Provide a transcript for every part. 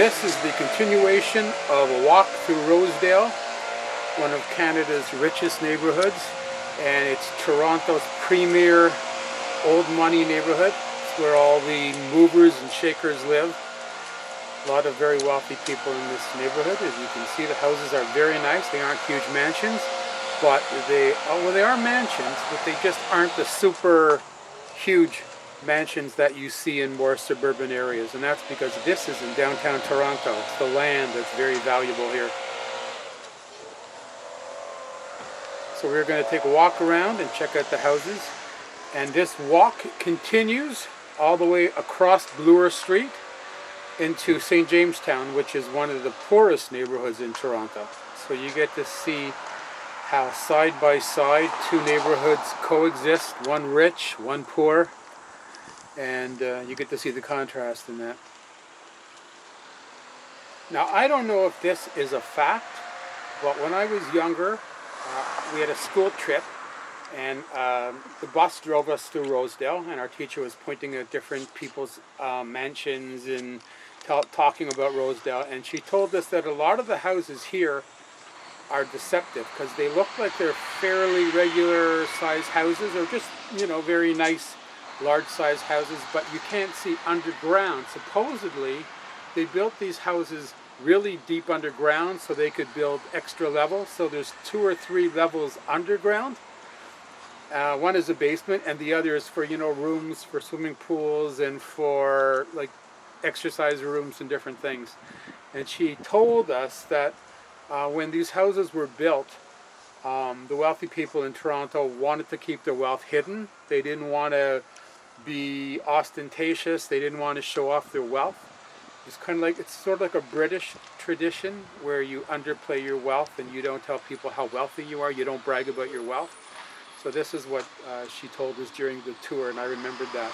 This is the continuation of a walk through Rosedale, one of Canada's richest neighborhoods, and it's Toronto's premier old money neighborhood. It's where all the movers and shakers live. A lot of very wealthy people in this neighborhood. As you can see, the houses are very nice. They aren't huge mansions, but they are mansions, but they just aren't the super huge mansions that you see in more suburban areas, and that's because this is in downtown Toronto. It's the land that's very valuable here. So we're going to take a walk around and check out the houses, and this walk continues all the way across Bloor Street into St. Jamestown, which is one of the poorest neighborhoods in Toronto. So you get to see how side by side two neighborhoods coexist, one rich, one poor. And you get to see the contrast in that. Now, I don't know if this is a fact, but when I was younger, we had a school trip, and the bus drove us through Rosedale, and our teacher was pointing at different people's mansions and talking about Rosedale, and she told us that a lot of the houses here are deceptive because they look like they're fairly regular size houses, or just, you know, very nice large size houses, but you can't see underground. Supposedly they built these houses really deep underground so they could build extra levels. So there's 2 or 3 levels underground. One is a basement, and the other is for, you know, rooms for swimming pools and for like exercise rooms and different things. And she told us that when these houses were built, the wealthy people in Toronto wanted to keep their wealth hidden. They didn't want to be ostentatious. They didn't want to show off their wealth. It's kind of like, it's sort of like a British tradition where you underplay your wealth and you don't tell people how wealthy you are. You don't brag about your wealth. So this is what she told us during the tour, and I remembered that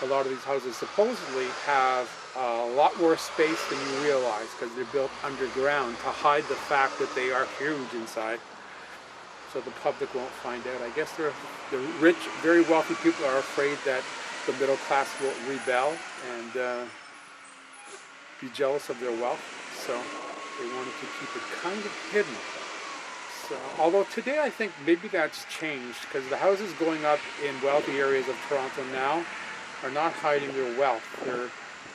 a lot of these houses supposedly have a lot more space than you realize because they're built underground to hide the fact that they are huge inside, so the public won't find out. I guess the rich, very wealthy people are afraid that the middle class will rebel and be jealous of their wealth, so they wanted to keep it kind of hidden. So, although today I think maybe that's changed, because the houses going up in wealthy areas of Toronto now are not hiding their wealth. They're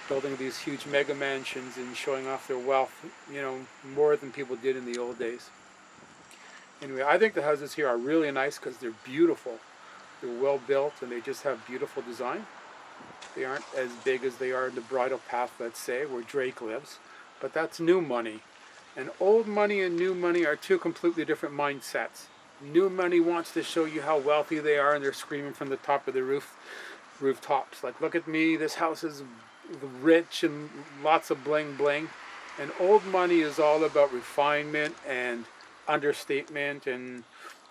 building these huge mega mansions and showing off their wealth, you know, more than people did in the old days. Anyway, I think the houses here are really nice because they're beautiful. They're well built and they just have beautiful design. They aren't as big as they are in the Bridle Path, let's say, where Drake lives, but that's new money. And old money and new money are two completely different mindsets. New money wants to show you how wealthy they are, and they're screaming from the top of the rooftops, like, look at me, this house is rich and lots of bling bling. And old money is all about refinement and understatement and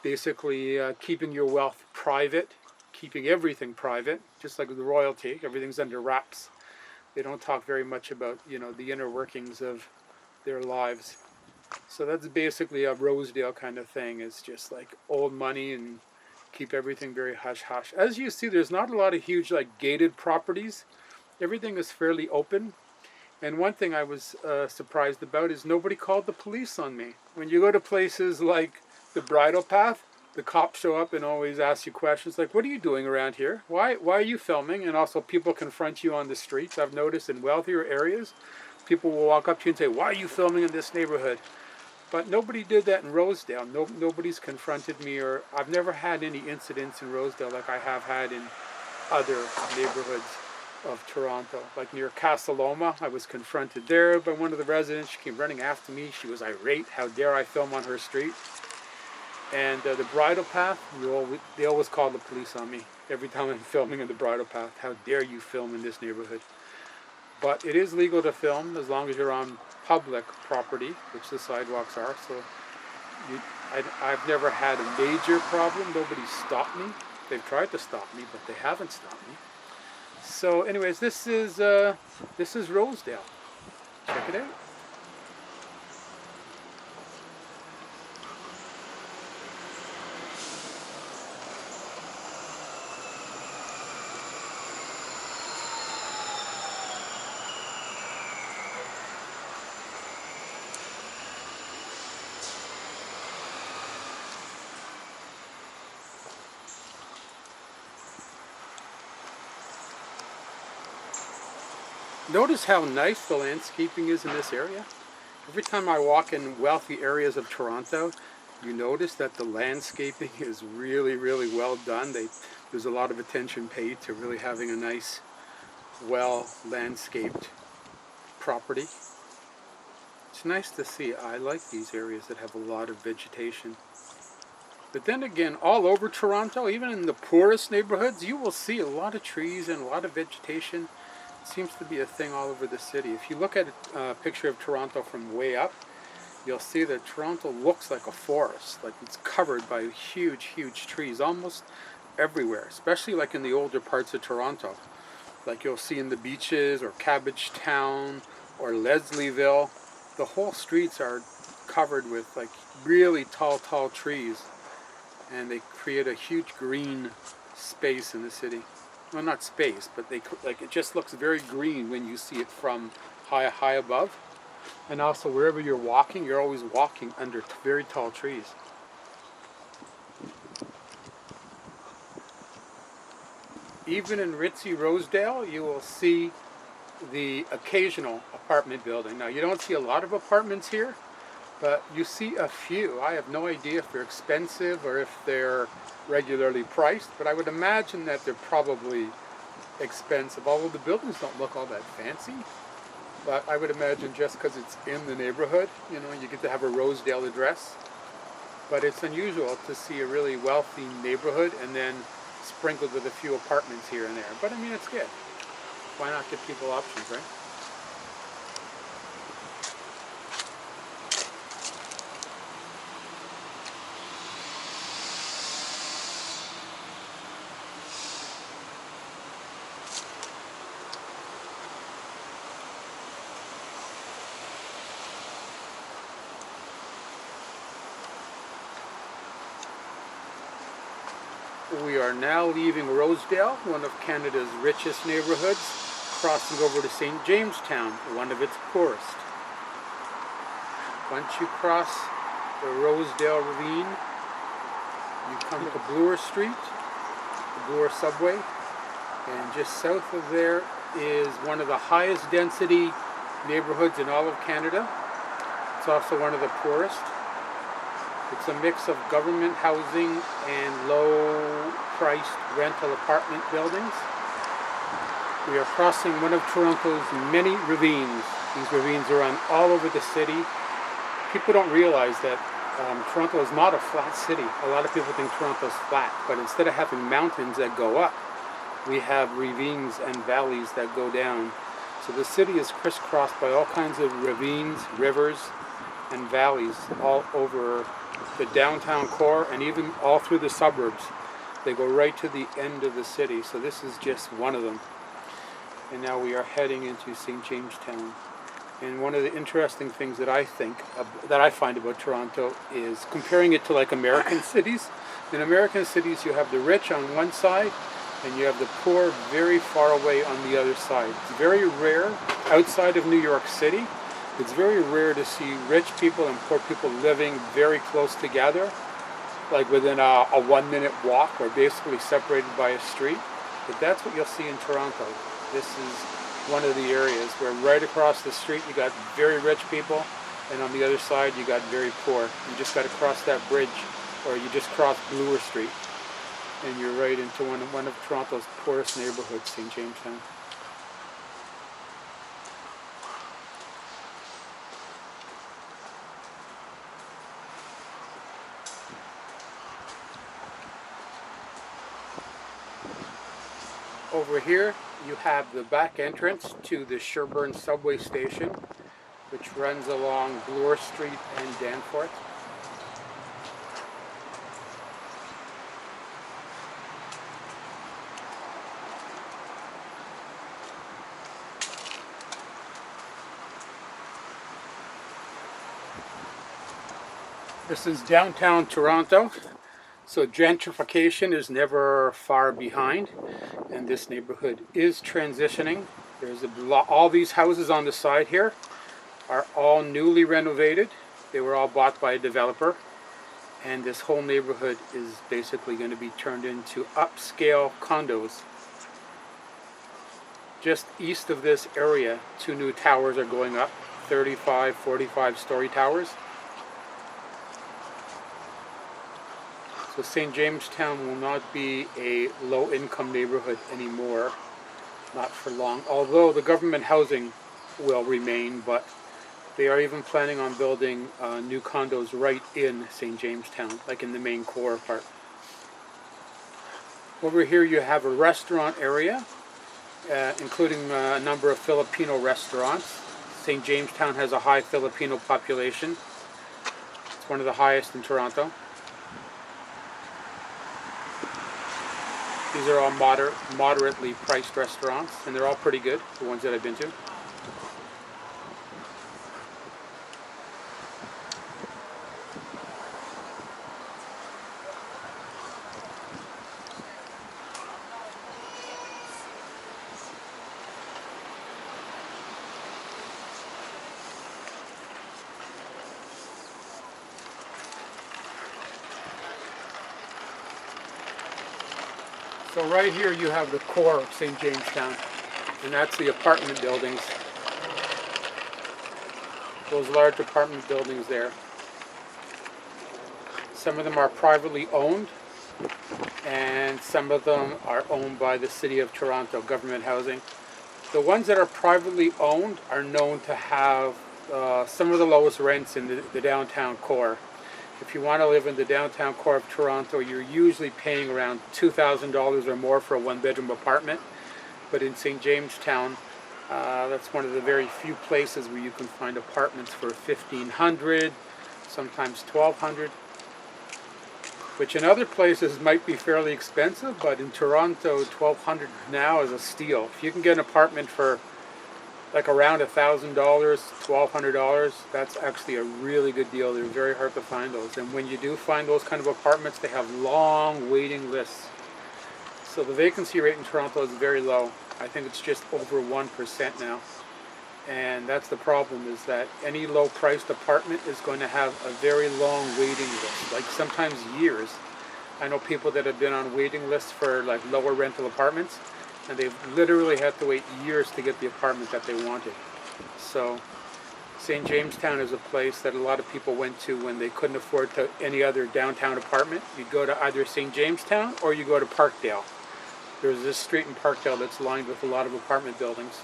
basically keeping your wealth private, keeping everything private, just like the royalty. Everything's under wraps. They don't talk very much about, you know, the inner workings of their lives. So that's basically a Rosedale kind of thing. It's just like old money and keep everything very hush hush. As you see, there's not a lot of huge like gated properties. Everything is fairly open. And one thing I was surprised about is nobody called the police on me. When you go to places like the Bridle Path, the cops show up and always ask you questions like, what are you doing around here? Why are you filming? And also people confront you on the streets. I've noticed in wealthier areas, people will walk up to you and say, why are you filming in this neighborhood? But nobody did that in Rosedale. Nobody's confronted me, or I've never had any incidents in Rosedale like I have had in other neighborhoods of Toronto. Like near Casa Loma, I was confronted there by one of the residents. She came running after me. She was irate. How dare I film on her street? And the Bridle Path, they always call the police on me every time I'm filming in the Bridle Path. How dare you film in this neighborhood? But it is legal to film as long as you're on public property, which the sidewalks are. So I've never had a major problem. Nobody stopped me. They've tried to stop me, but they haven't stopped me. So anyways, this is Rosedale. Check it out. Notice how nice the landscaping is in this area. Every time I walk in wealthy areas of Toronto, you notice that the landscaping is really, really well done. There's a lot of attention paid to really having a nice, well landscaped property. It's nice to see. I like these areas that have a lot of vegetation. But then again, all over Toronto, even in the poorest neighborhoods, you will see a lot of trees and a lot of vegetation. It seems to be a thing all over the city. If you look at a picture of Toronto from way up, you'll see that Toronto looks like a forest. Like it's covered by huge, huge trees almost everywhere, especially like in the older parts of Toronto. Like you'll see in the beaches or Cabbagetown or Leslieville. The whole streets are covered with like really tall, tall trees. And they create a huge green space in the city. Well, not space, but it just looks very green when you see it from high above. And also wherever you're walking, you're always walking under very tall trees. Even in ritzy Rosedale, you will see the occasional apartment building. Now, you don't see a lot of apartments here, but you see a few. I have no idea if they're expensive or if they're regularly priced, but I would imagine that they're probably expensive. Although the buildings don't look all that fancy, but I would imagine just because it's in the neighborhood, you know, you get to have a Rosedale address. But it's unusual to see a really wealthy neighborhood and then sprinkled with a few apartments here and there. But I mean, it's good. Why not give people options, right? We are now leaving Rosedale, one of Canada's richest neighborhoods, crossing over to St. Jamestown, one of its poorest. Once you cross the Rosedale ravine, you come to Bloor Street, the Bloor subway, and just south of there is one of the highest density neighborhoods in all of Canada. It's also one of the poorest. It's a mix of government housing and low-priced rental apartment buildings. We are crossing one of Toronto's many ravines. These ravines run all over the city. People don't realize that Toronto is not a flat city. A lot of people think Toronto's flat, but instead of having mountains that go up, we have ravines and valleys that go down. So the city is crisscrossed by all kinds of ravines, rivers, and valleys all over the downtown core and even all through the suburbs. They go right to the end of the city, so this is just one of them. And now we are heading into St. Jamestown. And one of the interesting things that I find about Toronto is comparing it to like American cities. In American cities you have the rich on one side and you have the poor very far away on the other side. It's very rare outside of New York City. It's very rare to see rich people and poor people living very close together, like within a 1-minute walk or basically separated by a street. But that's what you'll see in Toronto. This is one of the areas where right across the street you got very rich people and on the other side you got very poor. You just got to cross that bridge or you just cross Bloor Street and you're right into one of Toronto's poorest neighborhoods, St. Jamestown. Over here you have the back entrance to the Sherbourne subway station, which runs along Bloor Street and Danforth. This is downtown Toronto. So gentrification is never far behind, and this neighborhood is transitioning. There's all these houses on the side here are all newly renovated. They were all bought by a developer, and this whole neighborhood is basically going to be turned into upscale condos. just east of this area, 2 new towers are going up, 35, 45-story towers. So St. Jamestown will not be a low-income neighborhood anymore, not for long, although the government housing will remain, but they are even planning on building new condos right in St. Jamestown, like in the main core part. Over here you have a restaurant area, including a number of Filipino restaurants. St. Jamestown has a high Filipino population. It's one of the highest in Toronto. These are all moderately priced restaurants, and they're all pretty good, the ones that I've been to. So right here you have the core of St. Jamestown, and that's the apartment buildings. Those large apartment buildings there. Some of them are privately owned, and some of them are owned by the City of Toronto, government housing. The ones that are privately owned are known to have some of the lowest rents in the downtown core. If you want to live in the downtown core of Toronto, you're usually paying around $2,000 or more for a one-bedroom apartment. But in St. Jamestown, that's one of the very few places where you can find apartments for $1,500, sometimes $1,200, which in other places might be fairly expensive, but in Toronto, $1,200 now is a steal. If you can get an apartment for like around $1,000, $1,200, that's actually a really good deal. They're very hard to find those. And when you do find those kind of apartments, they have long waiting lists. So the vacancy rate in Toronto is very low. I think it's just over 1% now. And that's the problem, is that any low-priced apartment is going to have a very long waiting list, like sometimes years. I know people that have been on waiting lists for like lower rental apartments, and they've literally had to wait years to get the apartment that they wanted. So St. Jamestown is a place that a lot of people went to when they couldn't afford any other downtown apartment. You go to either St. Jamestown or you go to Parkdale. There's this street in Parkdale that's lined with a lot of apartment buildings,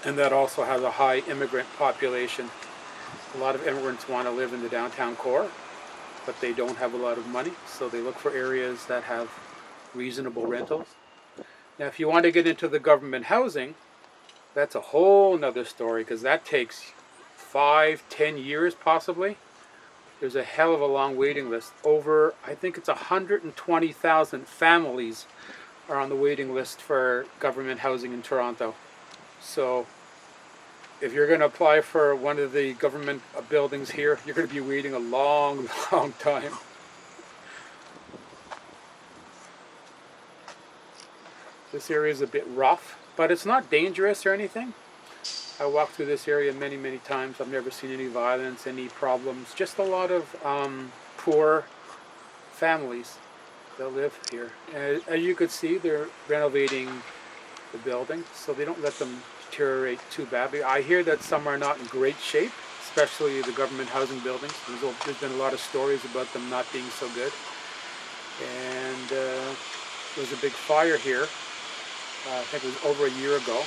and that also has a high immigrant population. A lot of immigrants want to live in the downtown core, but they don't have a lot of money, so they look for areas that have reasonable rentals. Now, if you want to get into the government housing, that's a whole nother story, because that takes 5-10 years possibly. There's a hell of a long waiting list. Over, I think it's 120,000 families are on the waiting list for government housing in Toronto. So if you're going to apply for one of the government buildings here, you're going to be waiting a long, long time. This area is a bit rough, but it's not dangerous or anything. I walked through this area many, many times. I've never seen any violence, any problems. Just a lot of poor families that live here. As you could see, they're renovating the building, so they don't let them deteriorate too badly. I hear that some are not in great shape, especially the government housing buildings. There's been a lot of stories about them not being so good. And there was a big fire here. I think it was over a year ago,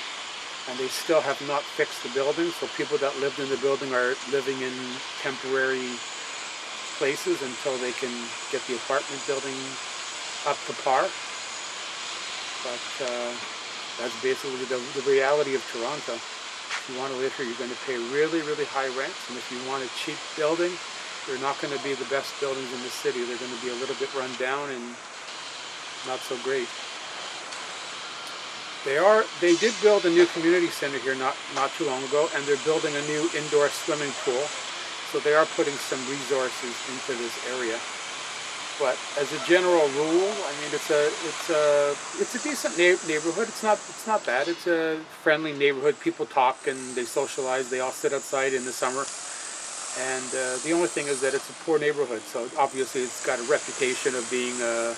and they still have not fixed the building, so people that lived in the building are living in temporary places until they can get the apartment building up to par. But that's basically the reality of Toronto. If you want to live here, you're going to pay really, really high rents, and if you want a cheap building, they're not going to be the best buildings in the city. They're going to be a little bit run down and not so great. They did build a new community center here not too long ago, and they're building a new indoor swimming pool. So they are putting some resources into this area. But as a general rule, I mean, it's a decent neighborhood. It's not bad. It's a friendly neighborhood. People talk and they socialize. They all sit outside in the summer. And the only thing is that it's a poor neighborhood. So obviously it's got a reputation of being a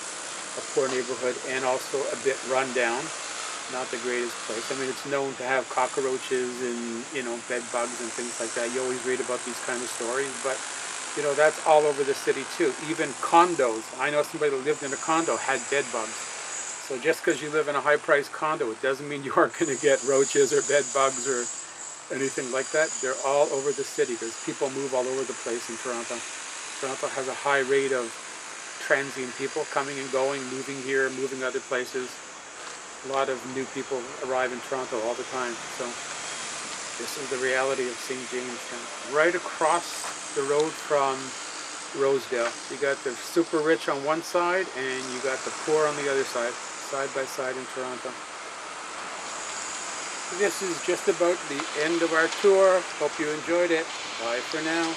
poor neighborhood and also a bit run down. not the greatest place. I mean, it's known to have cockroaches and, bed bugs and things like that. You always read about these kind of stories, but, that's all over the city too. Even condos. I know somebody that lived in a condo had bed bugs. So just because you live in a high-priced condo, it doesn't mean you aren't going to get roaches or bed bugs or anything like that. They're all over the city. There's people move all over the place in Toronto. Toronto has a high rate of transient people coming and going, moving here, moving other places. A lot of new people arrive in Toronto all the time. So this is the reality of seeing Jamestown. Right across the road from Rosedale. You got the super rich on one side and you got the poor on the other side by side in Toronto. This is just about the end of our tour. Hope you enjoyed it. Bye for now.